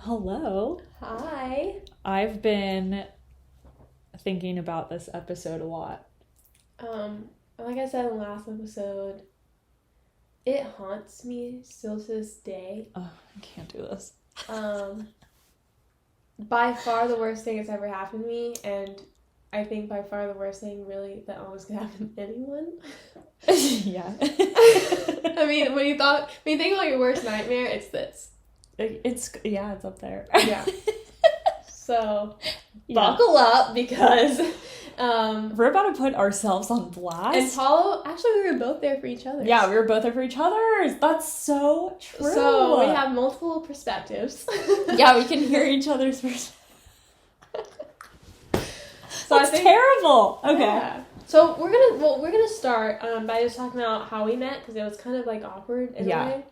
Hello. Hi. I've been thinking about this episode a lot. Like I said in the last episode, it haunts me still to this day. Oh, I can't do this. By far the worst thing that's ever happened to me, and I think by far the worst thing really that almost could happen to anyone. Yeah. I mean, when you think about your worst nightmare, it's this. It's up there. Yeah. So, buckle up because we're about to put ourselves on blast. And Paulo, actually, we were both there for each other. Yeah, we were both there for each other. That's so true. So, we have multiple perspectives. Yeah, we can hear each other's perspectives. So that's terrible. Okay. Yeah. So we're gonna start by just talking about how we met because it was kind of like awkward in a way.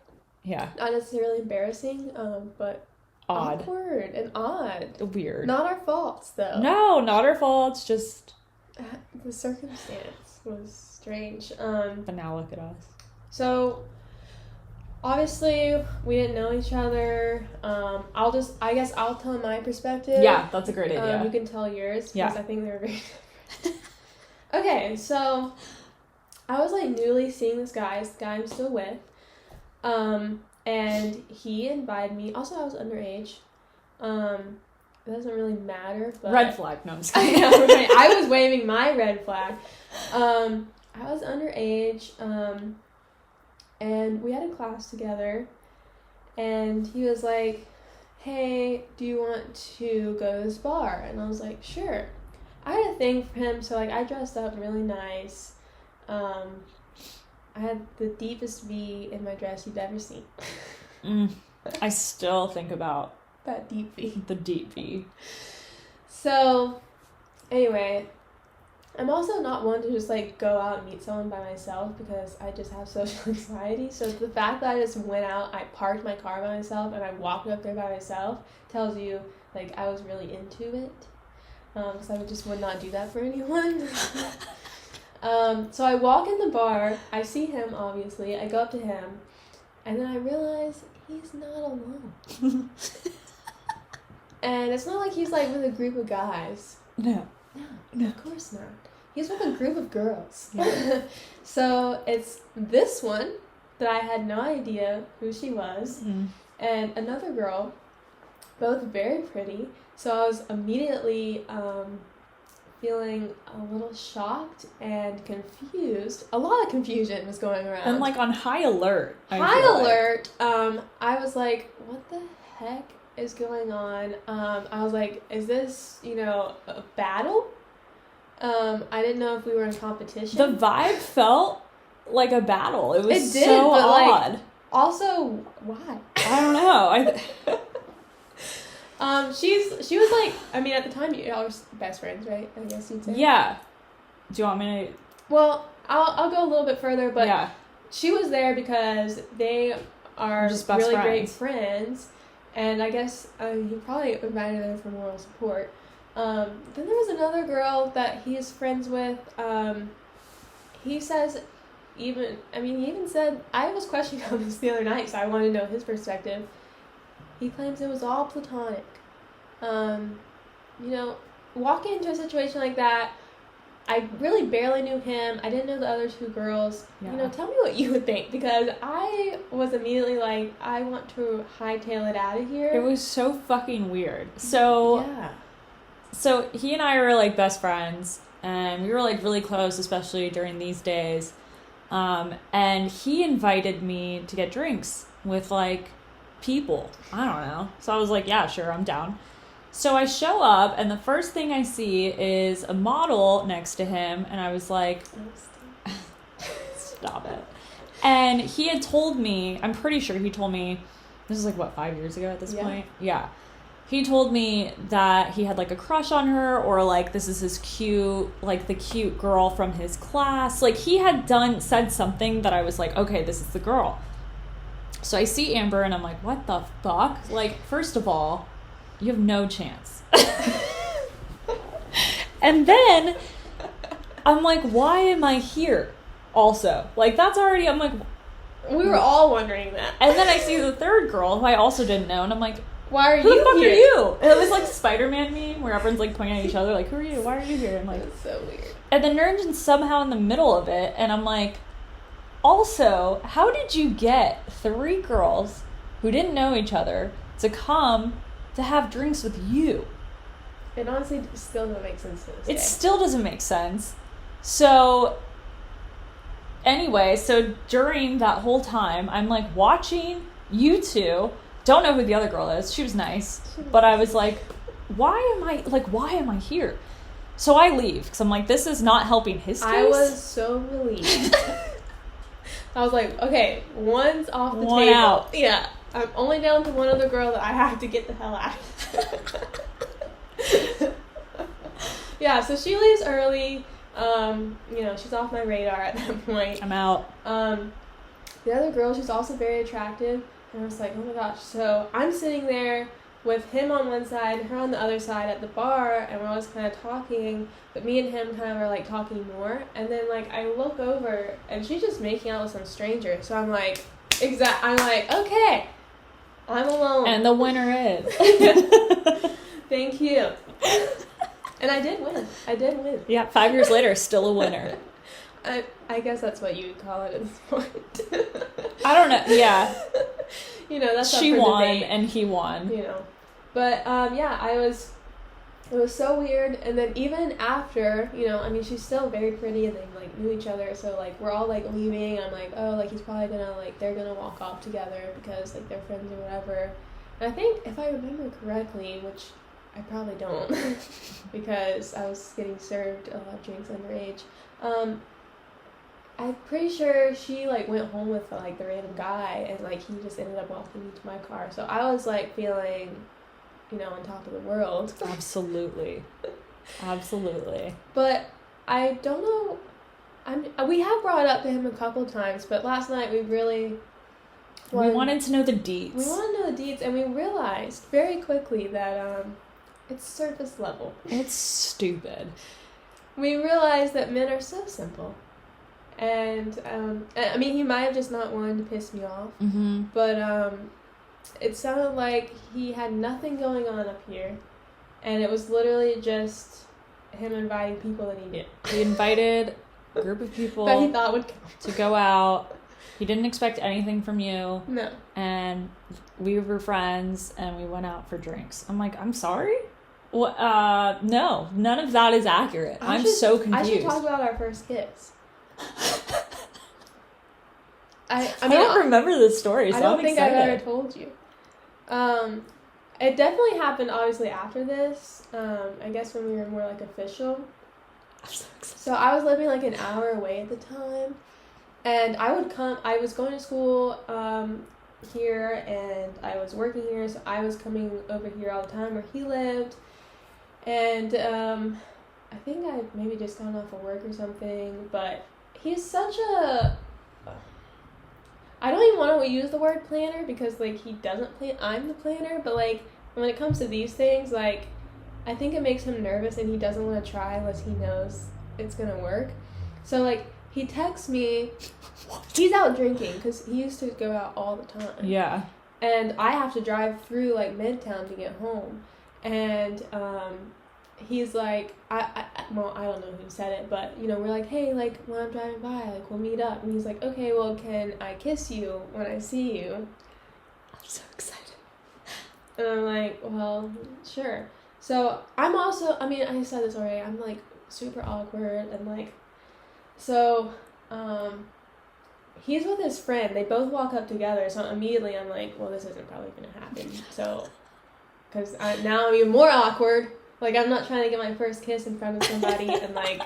Yeah. Not necessarily embarrassing, but odd. Awkward and odd. Weird. Not our faults though. No, not our faults. Just the circumstance was strange. But now look at us. So obviously we didn't know each other. I guess I'll tell my perspective. Yeah, that's a great idea. You can tell yours because I think they're very different. Okay, so I was like newly seeing this guy. It's the guy I'm still with. And he invited me. Also, I was underage. It doesn't really matter. But red flag. No, I'm just kidding. I was waving my red flag. I was underage. And we had a class together. And he was like, "Hey, do you want to go to this bar?" And I was like, "Sure." I had a thing for him, so like I dressed up really nice. I had the deepest V in my dress you've ever seen. I still think about that deep V. The deep V. So, anyway, I'm also not one to just like go out and meet someone by myself because I just have social anxiety. So the fact that I just went out, I parked my car by myself, and I walked up there by myself tells you like I was really into it. Because I would not do that for anyone. So I walk in the bar, I see him, obviously, I go up to him, and then I realize he's not alone. And it's not like he's, like, with a group of guys. No, of course not. He's with a group of girls. Yeah. So it's this one that I had no idea who she was, and another girl, both very pretty. So I was immediately feeling a little shocked and confused. A lot of confusion was going around. And like on high alert. I was like, what the heck is going on? I was like, is this, a battle? I didn't know if we were in competition. The vibe felt like a battle. It was so odd. Like, also, why? I don't know. She was like, I mean, at the time, y'all were best friends, right? I guess you'd say. Yeah. Do you want me to? Well, I'll go a little bit further, but yeah. She was there because they are just best really friends. Great friends, and I guess he probably invited her for moral support. Then there was another girl that he's friends with. He says, he even said, I was questioning him this the other night, so I wanted to know his perspective. He claims it was all platonic. Walking into a situation like that, I really barely knew him. I didn't know the other two girls. Yeah. Tell me what you would think, because I was immediately like, I want to hightail it out of here. It was so fucking weird. So he and I were like best friends, and we were like really close, especially during these days. And he invited me to get drinks with like people. I don't know. So I was like, yeah, sure, I'm down. So I show up, and the first thing I see is a model next to him, and I was like, stop it. And he had told me, I'm pretty sure he told me, this is like, 5 years ago at this point? Yeah. He told me that he had like a crush on her, or like this is his the cute girl from his class. Like he had said something that I was like, okay, this is the girl. So I see Amber, and I'm like, what the fuck? Like, first of all, you have no chance. And then I'm like, why am I here? Also, like, that's already, I'm like, we were all wondering that. And then I see the third girl who I also didn't know, and I'm like, Why are who you the fuck here? are you? It was like Spider-Man meme where everyone's like pointing at each other like, who are you? Why are you here? And like, that's so weird. And then Nurjan's somehow in the middle of it, and I'm like, also, how did you get 3 girls who didn't know each other to come to have drinks with you? It honestly still doesn't make sense to this day. It still doesn't make sense. So, anyway, so during that whole time, I'm like watching you two. Don't know who the other girl is. She was nice. But I was like, why am I here? So I leave because I'm like, this is not helping his case. I was so relieved. I was like, okay, one's off the table. Out. Yeah. I'm only down to one other girl that I have to get the hell out. Yeah, so she leaves early. She's off my radar at that point. I'm out. The other girl, she's also very attractive. And I was like, oh my gosh. So I'm sitting there with him on one side, her on the other side at the bar, and we're always kind of talking, but me and him kind of are like talking more. And then like I look over and she's just making out with some stranger. So I'm like, okay, I'm alone. And the winner is. Thank you. And I did win. Yeah, 5 years later, still a winner. I guess that's what you would call it at this point. I don't know. Yeah. That's she up for won debate. and he won. But it was so weird. And then even after, she's still very pretty and they like knew each other. So like we're all like leaving. I'm like, oh, like he's probably gonna like they're gonna walk off together because like they're friends or whatever. And I think if I remember correctly, which I probably don't, because I was getting served a lot of drinks underage. I'm pretty sure she like went home with like the random guy and like he just ended up walking me to my car. So I was like feeling, on top of the world. Absolutely. But I don't know. We have brought it up to him a couple times, but last night we really wanted to know the deets. We wanted to know the deets, and we realized very quickly that it's surface level. It's stupid. We realized that men are so simple. And, he might have just not wanted to piss me off. Mm-hmm. But, it sounded like he had nothing going on up here. And it was literally just him inviting people that he did. He invited a group of people that he thought would come to go out. He didn't expect anything from you. No. And we were friends and we went out for drinks. I'm like, I'm sorry? Well, no, none of that is accurate. I'm so confused. I should talk about our first kiss. I don't remember this story, so I don't I'm think excited. I've ever told you. It definitely happened obviously after this. I guess when we were more like official. I'm so excited. So I was living like an hour away at the time, and I was going to school here, and I was working here, so I was coming over here all the time where he lived, and I think I maybe just gone off of work or something, but he's such a... I don't even want to use the word planner because, like, he doesn't plan. I'm the planner, but, like, when it comes to these things, like, I think it makes him nervous and he doesn't want to try unless he knows it's going to work. So, like, he texts me. He's out drinking because he used to go out all the time. Yeah. And I have to drive through, like, Midtown to get home. And, he's like, I don't know who said it, but, we're like, hey, like, when I'm driving by, like, we'll meet up. And he's like, okay, well, can I kiss you when I see you? I'm so excited. And I'm like, well, sure. So, I'm also, I said this already, I'm, like, super awkward, and, like, so, he's with his friend. They both walk up together, so immediately I'm like, well, this isn't probably going to happen. So, because now I'm even more awkward. Like, I'm not trying to get my first kiss in front of somebody, and, like,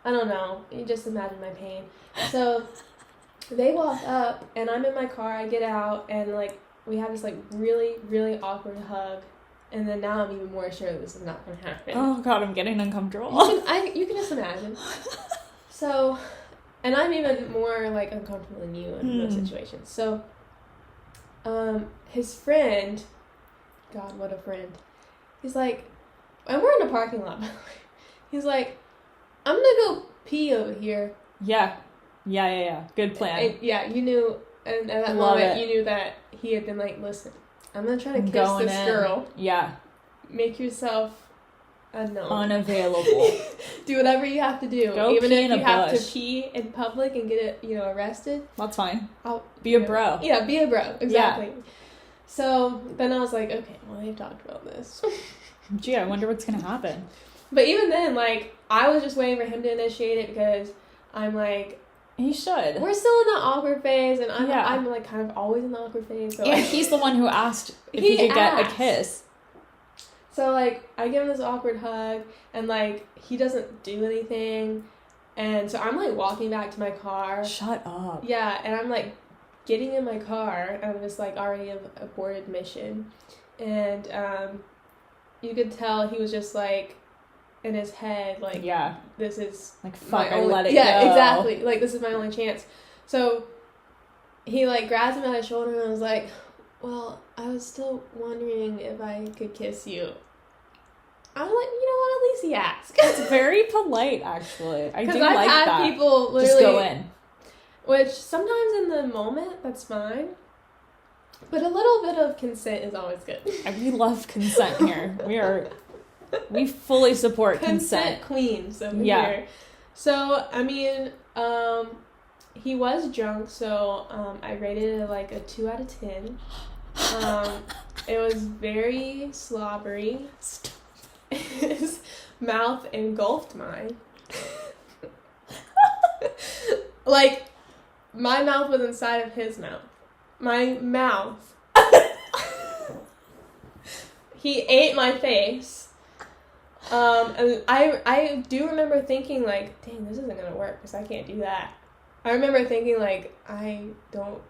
I don't know. You just imagine my pain. So, they walk up, and I'm in my car. I get out, and, like, we have this, like, really, really awkward hug. And then now I'm even more sure this is not going to happen. Oh, God, I'm getting uncomfortable. You can just imagine. So, and I'm even more, like, uncomfortable than you in those situations. So, his friend, God, what a friend. He's like, and we're in a parking lot, by the way. He's like, I'm going to go pee over here. Yeah. Good plan. And, yeah, you knew, and at that moment, you knew that he had been like, listen, I'm gonna try to kiss this girl. Yeah. Make yourself unknown. Unavailable. Do whatever you have to do. Go even pee if in a you have bush. to pee in public and get it, arrested. That's fine. I'll be a bro. Yeah, be a bro. Exactly. Yeah. So then I was like, okay, well, they've talked about this. Gee, I wonder what's gonna happen. But even then, like, I was just waiting for him to initiate it because I'm like, he should. we're still in that awkward phase, and I'm like kind of always in the awkward phase. So and he's the one who asked if he could get a kiss. So like, I give him this awkward hug, and like, he doesn't do anything, and so I'm like walking back to my car. Shut up. Yeah, and I'm like getting in my car, and I'm just like already aborted mission, and you could tell he was just like in his head, like, yeah, this is like, fuck, I let it yeah, go. Exactly. Like, this is my only chance. So he like grabs me by the shoulder and was like, well, I was still wondering if I could kiss you. I was like, you know what, at least he asked. It's very polite, actually. I do I've like had that. people literally just go in. Which sometimes in the moment that's fine, but a little bit of consent is always good. We love consent here. We fully support consent. Queens over here. So I mean, he was drunk, so I rated it like a 2 out of 10. It was very slobbery. His mouth engulfed mine. Like, my mouth was inside of his mouth. My mouth. He ate my face. And I do remember thinking, like, dang, this isn't gonna work because I can't do that. I remember thinking, like, I don't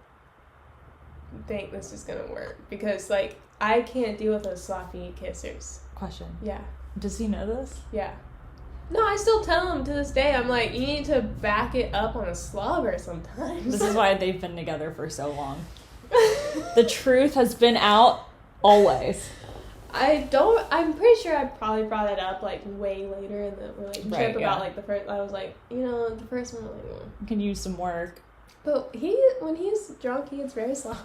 think this is gonna work because, like, I can't deal with those sloppy kissers. Question. Yeah. Does he know this? Yeah. No, I still tell him to this day, I'm like, you need to back it up on a slobber sometimes. This is why they've been together for so long. The truth has been out always. I'm pretty sure I probably brought it up, like, way later in the relationship, right, about, like, the first, I was like, the first one, like, You can use some work. But when he's drunk, he gets very sloppy.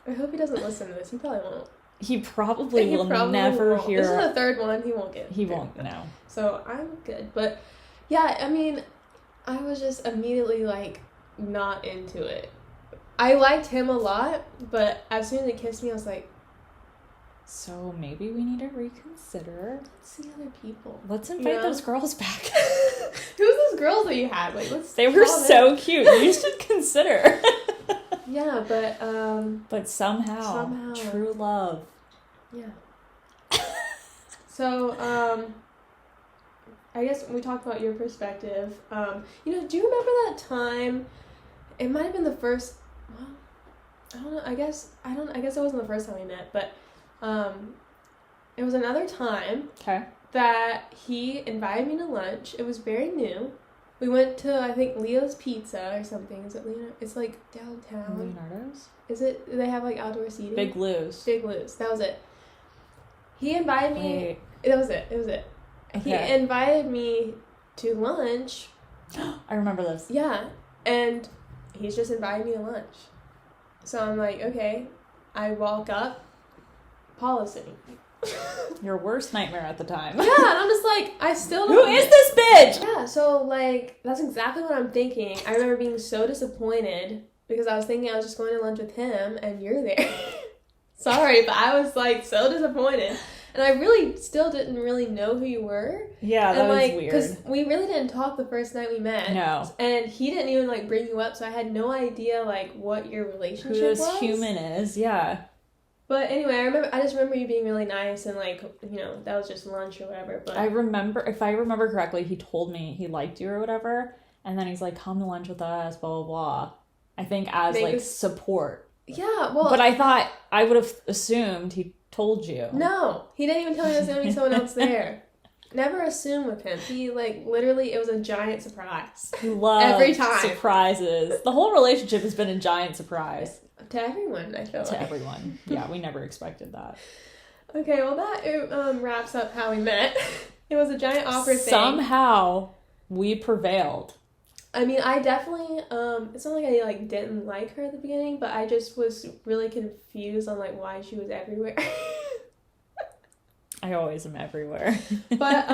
I hope he doesn't listen to this. He probably won't. He probably will never hear. This is the third one. He won't get. He won't know. So I'm good. But yeah, I mean, I was just immediately like not into it. I liked him a lot, but as soon as he kissed me, I was like, so maybe we need to reconsider. Let's see other people. Let's invite those girls back. Who's those girls that you had? Like, they were so cute. You should consider. Yeah, but somehow true love. Yeah. So, I guess we talked about your perspective. Do you remember that time? It might have been the first. Well, I don't know. I guess it wasn't the first time we met, but it was another time. Okay. That he invited me to lunch. It was very new. We went to, I think, Leo's Pizza or something. Is it Leonardo? It's like downtown. Leonardo's? Is it? Do they have like outdoor seating? Big Lou's. Big Lou's. That was it. He invited me. Wait. That was it. Okay. He invited me to lunch. I remember this. Yeah. And he's just invited me to lunch. So I'm like, okay. I walk up. Paula's sitting. Your worst nightmare at the time. Yeah, and I'm just like, I still don't. Who is this bitch? Yeah, so like, that's exactly what I'm thinking. I remember being so disappointed because I was thinking I was just going to lunch with him and you're there. Sorry, but I was like so disappointed. And I really still didn't really know who you were. Yeah, that was weird. Because we really didn't talk the first night we met. No. And he didn't even like bring you up, so I had no idea like what your relationship was. Who this human is, yeah. But anyway, I just remember you being really nice and like, that was just lunch or whatever. But if I remember correctly, he told me he liked you or whatever, and then he's like, come to lunch with us, blah, blah, blah. I think as support. Yeah, well. But I thought, I would have assumed he told you. No, he didn't even tell me there was going to be someone else there. Never assume with him. He literally, it was a giant surprise. He loves every time surprises. The whole relationship has been a giant surprise. To everyone, I feel like. To everyone. Yeah, we never expected that. Okay, well that wraps up how we met. It was a giant awkward thing. Somehow, we prevailed. I mean, I definitely, it's not like I, like, didn't like her at the beginning, but I just was really confused on, like, why she was everywhere. I always am everywhere. But,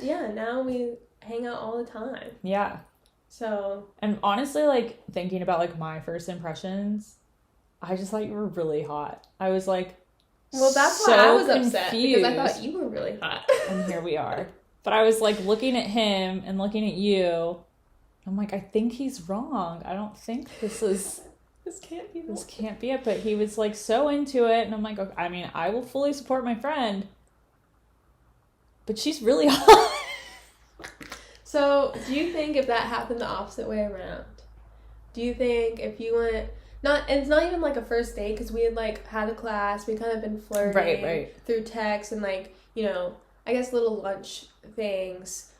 yeah, now we hang out all the time. Yeah. So. And honestly, like, thinking about, like, my first impressions, I just thought you were really hot. I was, like, well, that's so why I was confused. upset, because I thought you were really hot. And here we are. But I was, like, looking at him and looking at you. I'm like, I think he's wrong. I don't think this is... This can't be This can't be it. But he was, like, so into it. And I'm like, okay, I mean, I will fully support my friend. But she's really hot. So, do you think if that happened the opposite way around? Do you think if you went... it's not even, like, a first date, because we had, like, had a class. We kind of been flirting right. through text and, like, you know, I guess little lunch things.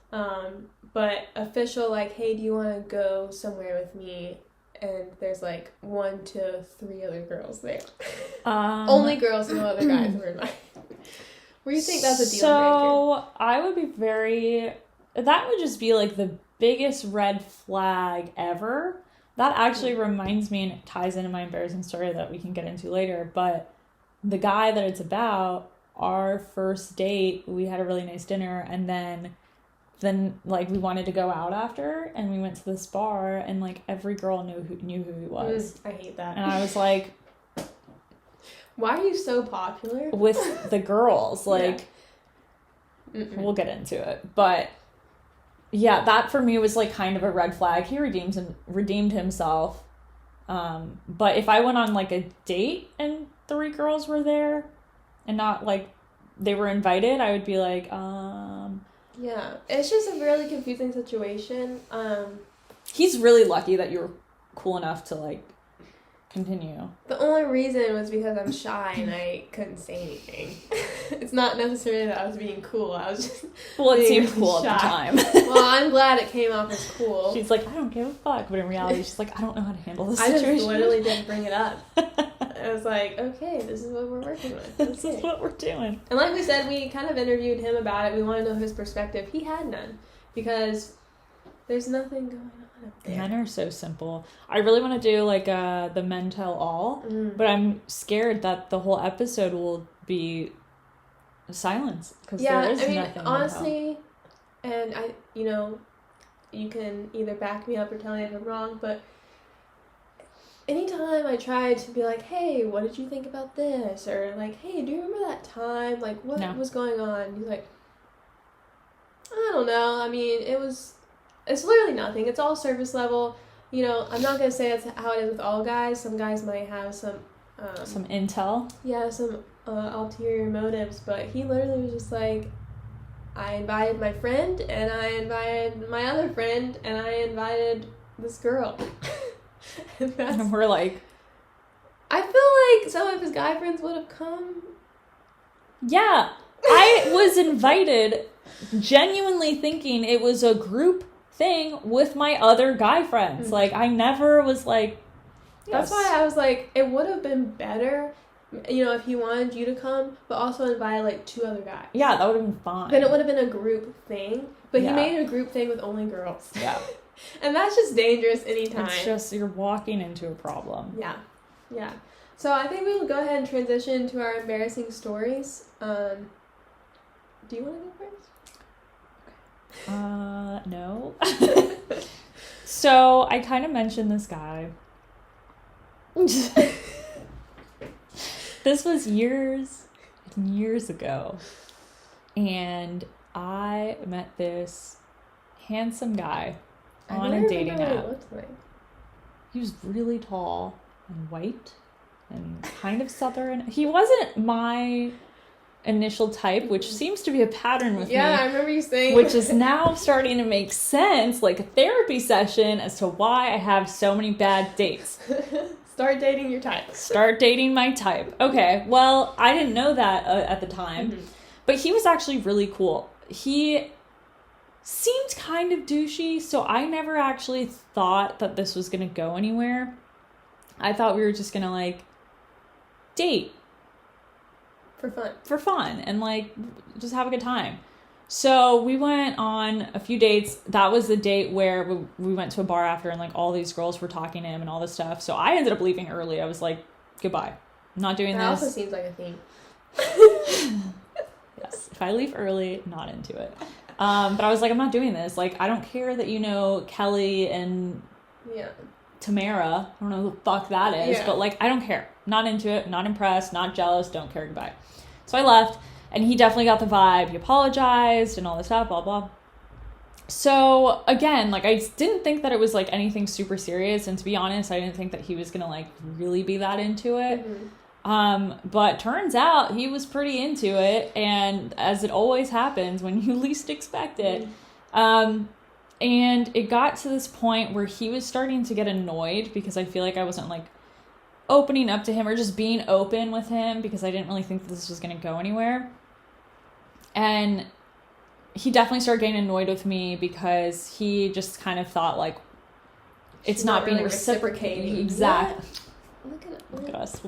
But official, like, hey, do you want to go somewhere with me? And there's, like, 1 to 3 other girls there. Only girls, no other guys were invited. Where do you think that's a deal breaker? So, I would be very... That would just be, like, the biggest red flag ever. That actually reminds me, and it ties into my embarrassing story that we can get into later, but the guy that it's about, our first date, we had a really nice dinner, and then like, we wanted to go out after, and we went to this bar, and, like, every girl knew who he was. I hate that. And I was like... Why are you so popular? With the girls, like... Yeah. We'll get into it, but... Yeah, that for me was, like, kind of a red flag. He redeemed himself. But if I went on, like, a date and 3 girls were there and not, like, they were invited, I would be like, Yeah, it's just a really confusing situation. He's really lucky that you were cool enough to, like, continue. The only reason was because I'm shy and I couldn't say anything. It's not necessarily that I was being cool. I was just Well, it seemed cool shy. at the time. Well, I'm glad it came off as cool. She's like, I don't give a fuck. But in reality, she's like, I don't know how to handle this I situation. just literally didn't bring it up. I was like, okay, this is what we're working with. This is what we're doing. And like we said, we kind of interviewed him about it. We want to know his perspective. He had none. Because there's nothing going on up there. Men are so simple. I really want to do, like, the men tell all. But I'm scared that the whole episode will be silence. Because there is nothing. Honestly, and you can either back me up or tell me if I'm wrong, but anytime I tried to be like, hey, what did you think about this? Or like, hey, do you remember that time? Like, what was going on? He's like, I don't know. I mean, it's literally nothing. It's all surface level. You know, I'm not going to say that's how it is with all guys. Some guys might have some intel. Yeah, some ulterior motives. But he literally was just like, I invited my friend, and I invited my other friend, and I invited this girl. And we're like... I feel like some of his guy friends would have come. Yeah. I was invited genuinely thinking it was a group thing with my other guy friends. Like, I never was like... Yes. That's why I was like, it would have been better, if he wanted you to come, but also invite, like, 2 other guys. Yeah, that would have been fine. Then it would have been a group thing, but he made it a group thing with only girls. Yeah. And that's just dangerous anytime. It's just, you're walking into a problem. Yeah. Yeah. So I think we will go ahead and transition to our embarrassing stories. Do you want to go first? No. So, I kind of mentioned this guy. This was years and years ago. And I met this handsome guy on a dating app. What he looked like. He was really tall and white and kind of southern. He wasn't my initial type, which seems to be a pattern with me. Yeah, I remember you saying. Which is now starting to make sense, like a therapy session, as to why I have so many bad dates. Start dating your type. Start dating my type. Okay, well, I didn't know that at the time. Mm-hmm. But he was actually really cool. He seemed kind of douchey, so I never actually thought that this was going to go anywhere. I thought we were just going to, like, date. For fun. For fun. And, like, just have a good time. So we went on a few dates. That was the date where we went to a bar after, and like all these girls were talking to him and all this stuff. So I ended up leaving early. I was like, goodbye. I'm not doing this. That also seems like a thing. Yes. If I leave early, not into it. But I was like, I'm not doing this. Like, I don't care that you know Kelly and Tamara. I don't know who the fuck that is. But like, I don't care. Not into it. Not impressed. Not jealous. Don't care. Goodbye. So I left. And he definitely got the vibe. He apologized and all this stuff, blah, blah. So, again, like, I didn't think that it was, like, anything super serious. And to be honest, I didn't think that he was going to, like, really be that into it. But turns out he was pretty into it. And as it always happens when you least expect it. And it got to this point where he was starting to get annoyed because I feel like I wasn't, like, opening up to him or just being open with him because I didn't really think that this was going to go anywhere. And he definitely started getting annoyed with me because he just kind of thought, like, it's not being really reciprocated. Exactly. Look at us.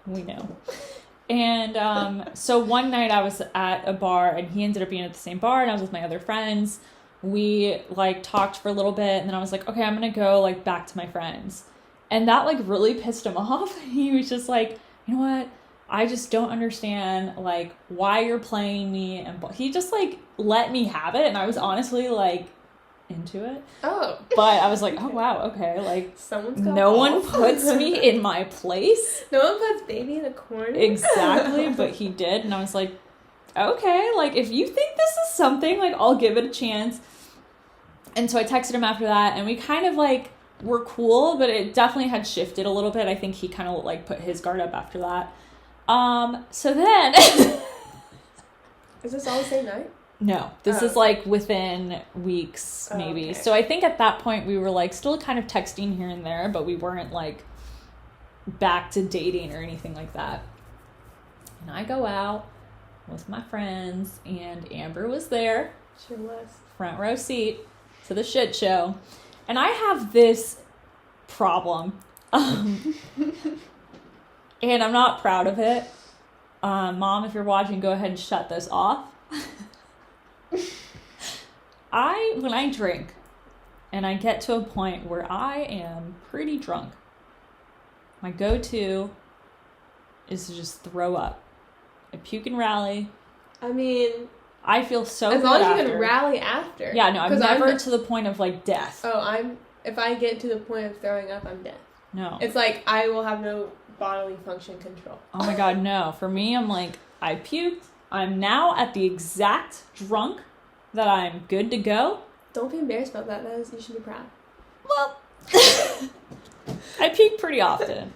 We know. And so one night I was at a bar, and he ended up being at the same bar, and I was with my other friends. We, like, talked for a little bit, and then I was like, okay, I'm going to go, like, back to my friends. And that, like, really pissed him off. He was just like, you know what? I just don't understand, like, why you're playing me. And he just, like, let me have it. And I was honestly, like, into it. Oh. But I was like, oh, wow, okay. Like, no one puts me in my place. No one puts baby in a corner. Exactly. But he did. And I was like, okay. Like, if you think this is something, like, I'll give it a chance. And so I texted him after that. And we kind of, like, were cool. But it definitely had shifted a little bit. I think he kind of, like, put his guard up after that. So then is this all the same night? No, this is like within weeks, maybe. Okay. So I think at that point we were like still kind of texting here and there, but we weren't like back to dating or anything like that. And I go out with my friends, and Amber was there. She was. Front row seat to the shit show. And I have this problem. And I'm not proud of it. Mom, if you're watching, go ahead and shut this off. When I drink, and I get to a point where I am pretty drunk, my go-to is to just throw up. I puke and rally. I mean, I feel so good as long as after. You can rally after. Yeah, no, I'm never to the point of, like, death. Oh, if I get to the point of throwing up, I'm dead. No. It's like, I will have no bodily function control. Oh my God, no. For me, I'm like, I puked. I'm now at the exact drunk that I'm good to go. Don't be embarrassed about that. You should be proud. Well, I puke pretty often.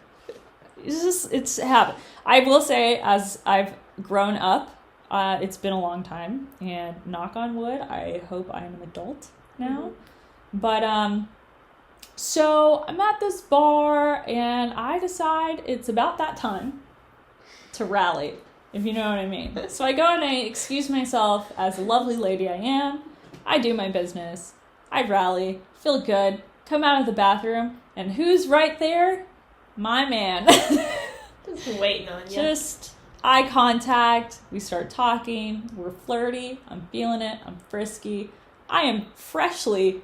It's a habit. I will say, as I've grown up, it's been a long time, and knock on wood, I hope I am an adult now. Mm-hmm. But, so I'm at this bar, and I decide it's about that time to rally, if you know what I mean. So I go and I excuse myself as a lovely lady I am. I do my business. I rally, feel good, come out of the bathroom, and who's right there? My man. Just waiting on you. Just eye contact. We start talking. We're flirty. I'm feeling it. I'm frisky. I am freshly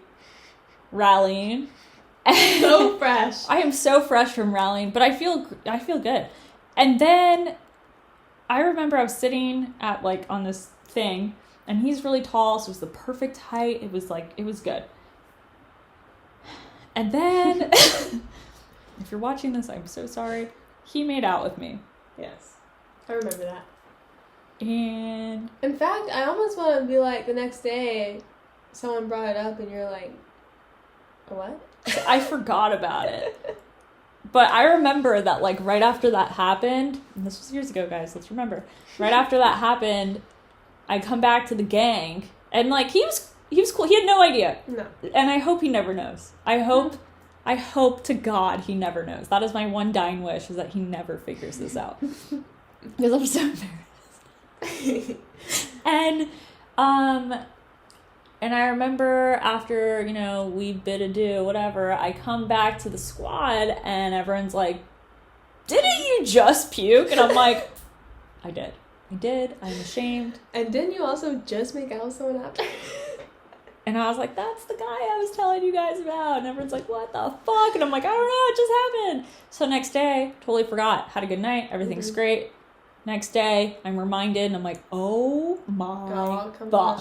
rallying. So fresh. I am so fresh from rallying, but I feel good. And then I remember I was sitting at, like, on this thing, and he's really tall, so it was the perfect height. It was good. And then, if you're watching this, I'm so sorry. He made out with me. Yes. I remember that. And in fact, I almost want to be like, the next day, someone brought it up, and you're like, what? I forgot about it. But I remember that, like, right after that happened, and this was years ago, guys, let's remember. Right after that happened, I come back to the gang, and, like, he was cool. He had no idea. No. And I hope he never knows. I hope to God he never knows. That is my one dying wish, is that he never figures this out. Because I'm so embarrassed. And I remember after, we bid adieu, whatever, I come back to the squad, and everyone's like, didn't you just puke? And I'm like, I did. I did. I'm ashamed. And didn't you also just make out with someone after? And I was like, that's the guy I was telling you guys about. And everyone's like, what the fuck? And I'm like, I don't know, it just happened. So next day, totally forgot. Had a good night. Everything's great. Next day, I'm reminded, and I'm like, oh my fuck. Back.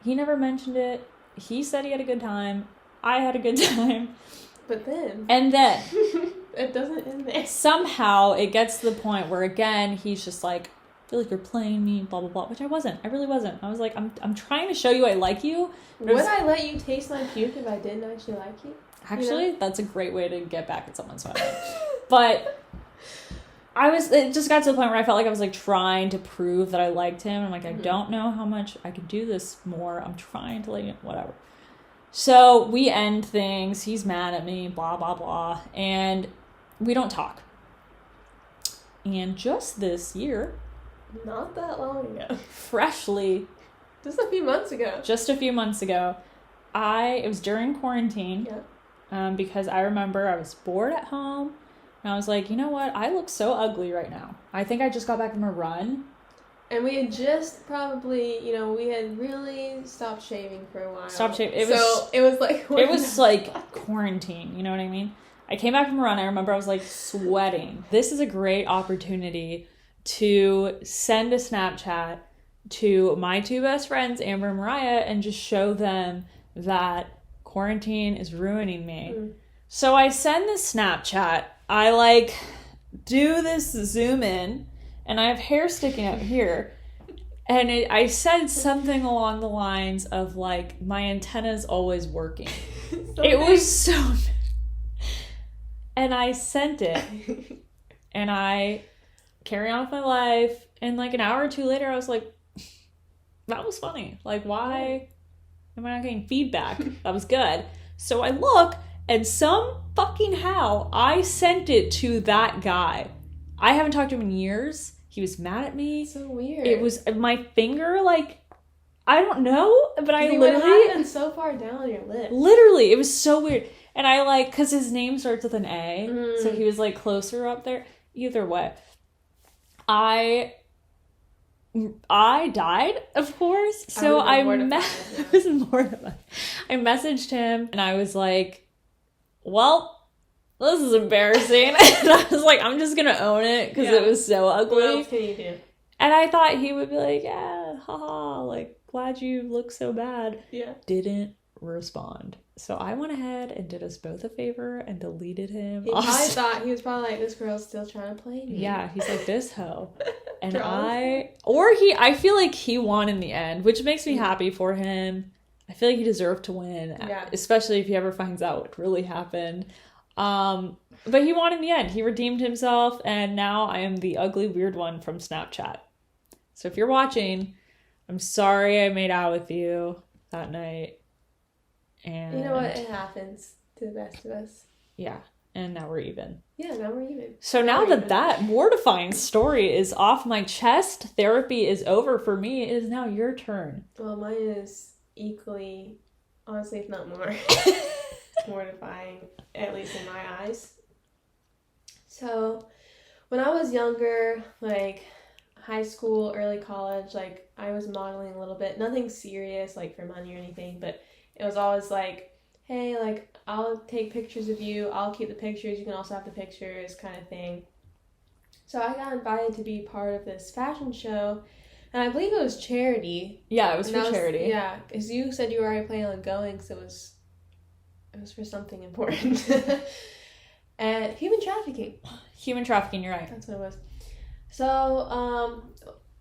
He never mentioned it. He said he had a good time. I had a good time. But then. And then. It doesn't end there. Somehow, it gets to the point where, again, he's just like, I feel like you're playing me, blah, blah, blah. Which I wasn't. I really wasn't. I was like, I'm trying to show you I like you. Would I let you taste my puke if I didn't actually like you? Actually, that's a great way to get back at someone's family. But it just got to the point where I felt like I was like trying to prove that I liked him. I'm like, I don't know how much I could do this more. I'm trying to like, whatever. So we end things. He's mad at me, blah, blah, blah. And we don't talk. And just this year. Not that long ago. Freshly. Just a few months ago. It was during quarantine. Yeah. Because I remember I was bored at home. And I was like, you know what? I look so ugly right now. I think I just got back from a run. And we had just probably, we had really stopped shaving for a while. It was like quarantine, you know what I mean? I came back from a run. I remember I was like sweating. This is a great opportunity to send a Snapchat to my two best friends, Amber and Mariah, and just show them that quarantine is ruining me. So I send this Snapchat. I like do this zoom in, and I have hair sticking out here. And I said something along the lines of like, my antenna's always working. It was so... And I sent it. And I carry on with my life. And like an hour or two later, I was like, that was funny. Like, why am I not getting feedback? That was good. So I look, and some fucking how I sent it to that guy. I haven't talked to him in years. He was mad at me. So weird. It was my finger, like, I don't know, but I literally... It been so far down on your lip. Literally, it was so weird. And I like, because his name starts with an A, so he was like closer up there. Either way. I died, of course. So I was mortified. I messaged him, and I was like, well... this is embarrassing. And I was like, I'm just going to own it because it was so ugly. What else can you do? And I thought he would be like, yeah, haha, like, glad you look so bad. Yeah. Didn't respond. So I went ahead and did us both a favor and deleted him. He was probably like, this girl's still trying to play me. Yeah, he's like, this hoe. And I feel like he won in the end, which makes me happy for him. I feel like he deserved to win, especially if he ever finds out what really happened. But he won in the end. He redeemed himself, and now I am the ugly weird one from Snapchat. So if you're watching, I'm sorry I made out with you that night. And you know what? It happens to the best of us. Yeah. And now we're even. Yeah, now we're even. So now that mortifying story is off my chest, therapy is over for me. It is now your turn. Well, mine is equally, honestly, if not more, mortifying, at least in my eyes. So, when I was younger, like high school, early college, like I was modeling a little bit. Nothing serious, like for money or anything, but it was always like, hey, like, I'll take pictures of you, I'll keep the pictures, you can also have the pictures, kind of thing. So I got invited to be part of this fashion show, and I believe it was charity. Yeah, it was for charity. Yeah, because you said you were already planning on going, so it was for something important. And human trafficking. Human trafficking, you're right. That's what it was. So,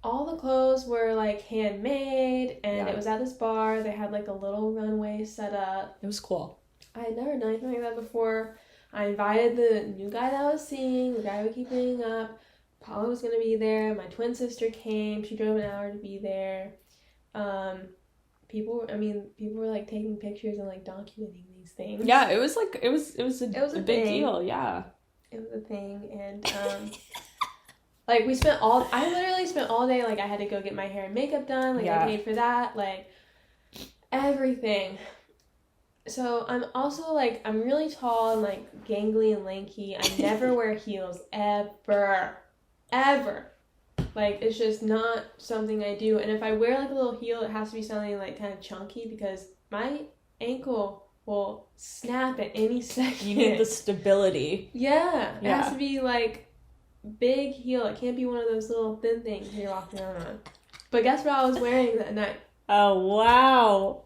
all the clothes were like handmade, and it was at this bar. They had like a little runway set up. It was cool. I had never done anything like that before. I invited the new guy that I was seeing, the guy we keep meeting up. Paula was going to be there. My twin sister came. She drove an hour to be there. People were like taking pictures and like documenting these things. Yeah, it was a big deal. Yeah. It was a thing. And, like, I literally spent all day, like, I had to go get my hair and makeup done. Like, I paid for that. Like, everything. So, I'm also, like, I'm really tall and, like, gangly and lanky. I never wear heels. Ever. Like, it's just not something I do. And if I wear, like, a little heel, it has to be something, like, kind of chunky because my ankle will snap at any second. You need the stability. Yeah. It has to be, like, big heel. It can't be one of those little thin things you're walking around on. But guess what I was wearing that night? Oh, wow.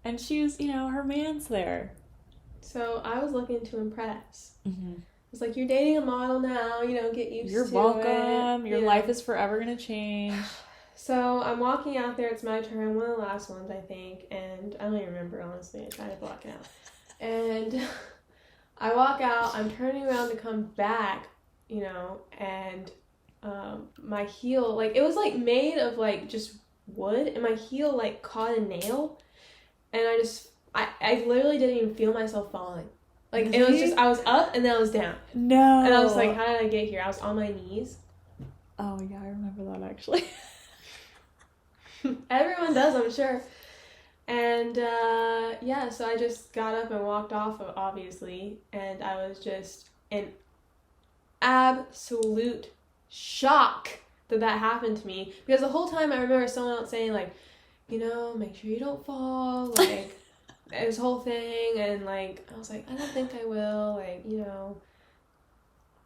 And she was, her man's there. So I was looking to impress. Mm-hmm. It's like, you're dating a model now, get used to it. You're welcome. Your life is forever going to change. So I'm walking out there. It's my turn. One of the last ones, I think. And I don't even remember, honestly. I tried to block it out. And I walk out. I'm turning around to come back, and my heel, like, it was, like, made of, like, just wood. And my heel, like, caught a nail. And I literally didn't even feel myself falling. Like, it was just, I was up and then I was down. No. And I was like, how did I get here? I was on my knees. Oh, yeah, I remember that, actually. Everyone does, I'm sure. And, so I just got up and walked off, obviously. And I was just in absolute shock that happened to me. Because the whole time I remember someone else saying, like, make sure you don't fall, like... this whole thing, and, like, I was like, I don't think I will, like,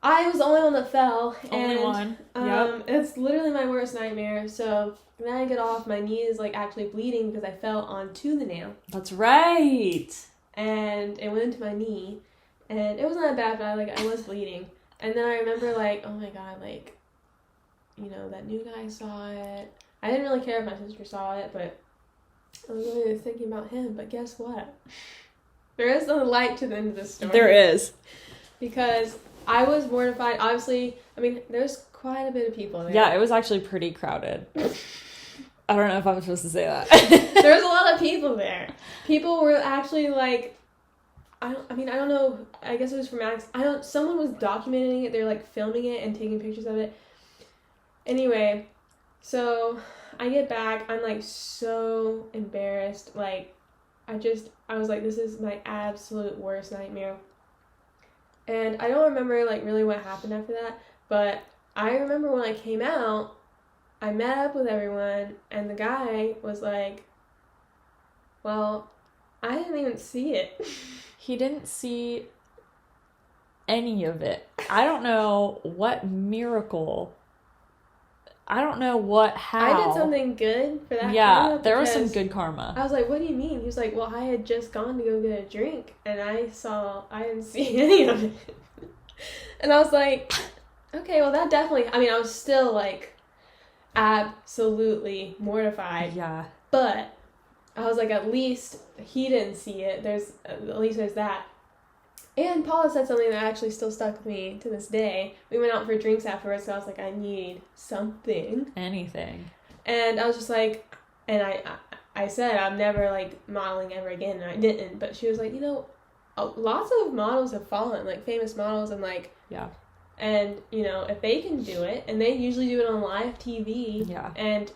I was the only one that fell. Only one. Yep. It's literally my worst nightmare. So then I get off, my knee is, like, actually bleeding because I fell onto the nail. That's right. And it went into my knee, and it wasn't that bad, but I was bleeding. And then I remember, like, oh my god, like, that new guy saw it. I didn't really care if my sister saw it, but I was really thinking about him, but guess what? There is a light to the end of this story. There is. Because I was mortified. Obviously, there's quite a bit of people there. Yeah, it was actually pretty crowded. I don't know if I'm supposed to say that. There was a lot of people there. People were actually, like, I don't know. I guess it was for Max. Someone was documenting it. They're, like, filming it and taking pictures of it. Anyway, so... I get back, I'm, like, so embarrassed, like, I was like, this is my absolute worst nightmare, and I don't remember, like, really what happened after that, but I remember when I came out, I met up with everyone, and the guy was like, well, I didn't even see it. He didn't see any of it. I don't know what miracle... I don't know how. I did something good for that. Yeah, there was some good karma. I was like, what do you mean? He was like, well, I had just gone to go get a drink, and I didn't see any of it. And I was like, okay, well, that definitely, I was still, like, absolutely mortified. Yeah. But I was like, at least he didn't see it. At least there's that. And Paula said something that actually still stuck with me to this day. We went out for drinks afterwards, so I was like, I need something. Anything. And I was just like, and I said, I'm never, like, modeling ever again, and I didn't. But she was like, lots of models have fallen, like, famous models, and, like... Yeah. And, if they can do it, and they usually do it on live TV. Yeah. And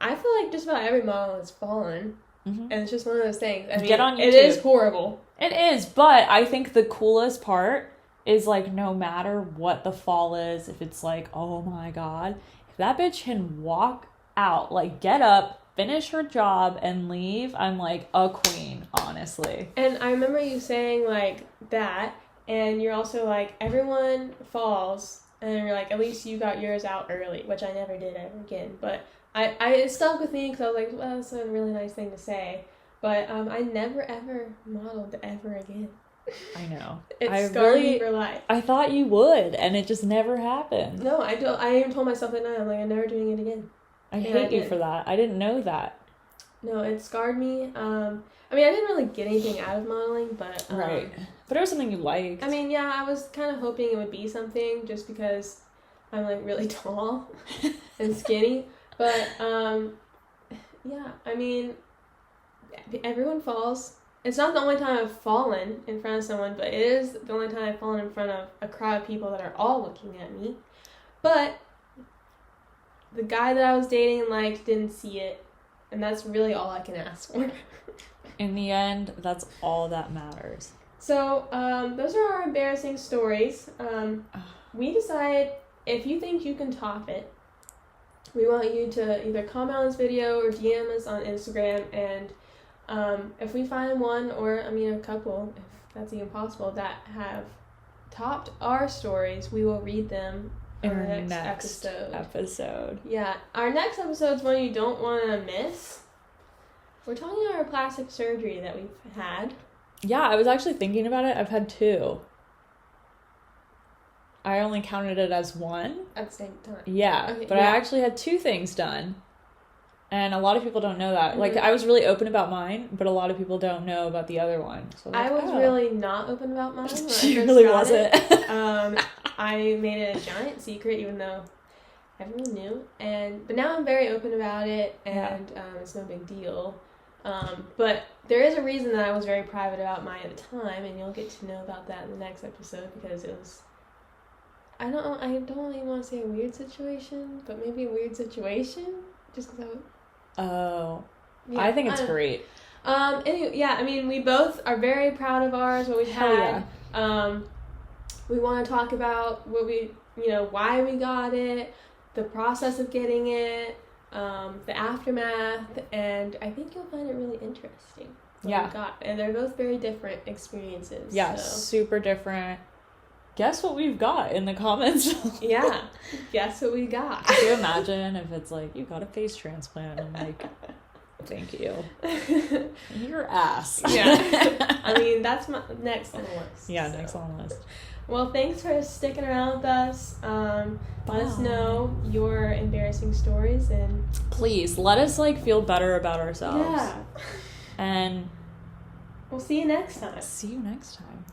I feel like just about every model has fallen. Mm-hmm. And it's just one of those things. Get on YouTube. It is horrible. It is, but I think the coolest part is, like, no matter what the fall is, if it's like, oh my god, if that bitch can walk out, like, get up, finish her job, and leave, I'm, like, a queen, honestly. And I remember you saying, like, that, and you're also like, everyone falls, and you're like, at least you got yours out early, which I never did ever again, but it stuck with me, because I was like, well, that's a really nice thing to say. But I never, ever modeled ever again. I know. It scarred me for life. I thought you would, and it just never happened. No, I don't. I even told myself that night, I'm like, I'm never doing it again. I hate you for that. I didn't know that. No, it scarred me. I didn't really get anything out of modeling, but... right. But it was something you liked. Yeah, I was kind of hoping it would be something, just because I'm, like, really tall and skinny. But, yeah, everyone falls. It's not the only time I've fallen in front of someone, but it is the only time I've fallen in front of a crowd of people that are all looking at me. But the guy that I was dating and liked didn't see it, and that's really all I can ask for. In the end, that's all that matters. So, those are our embarrassing stories. We decided if you think you can top it, we want you to either comment on this video or DM us on Instagram, and if we find one, or a couple, if that's even possible, that have topped our stories, we will read them in our next episode. Yeah, our next episode is one you don't want to miss. We're talking about our plastic surgery that we've had. Yeah, I was actually thinking about it. I've had 2. I only counted it as 1. At the same time. Yeah, okay, but I actually had 2 things done. And a lot of people don't know that. Like, I was really open about mine, but a lot of people don't know about the other one. So I was really not open about mine. She really wasn't. I made it a giant secret, even though everyone knew. But now I'm very open about it, and it's no big deal. But there is a reason that I was very private about mine at the time, and you'll get to know about that in the next episode, because it was... I don't really want to say a weird situation, but maybe a weird situation, just because I would... Oh. Yeah, I think it's great. Anyway, yeah, we both are very proud of ours, what we've had. Yeah. We want to talk about what why we got it, the process of getting it, the aftermath, and I think you'll find it really interesting. What we got. And they're both very different experiences. Yeah, so. Super different. Guess what we've got in the comments. Yeah, guess what we got. Could you imagine if it's like, you got a face transplant? I'm like, thank you. Your ass. Yeah. That's my next on the list. Yeah, so. Next on the list. Well, thanks for sticking around with us. Let us know your embarrassing stories, and please let us feel better about ourselves. Yeah. And we'll see you next time. See you next time.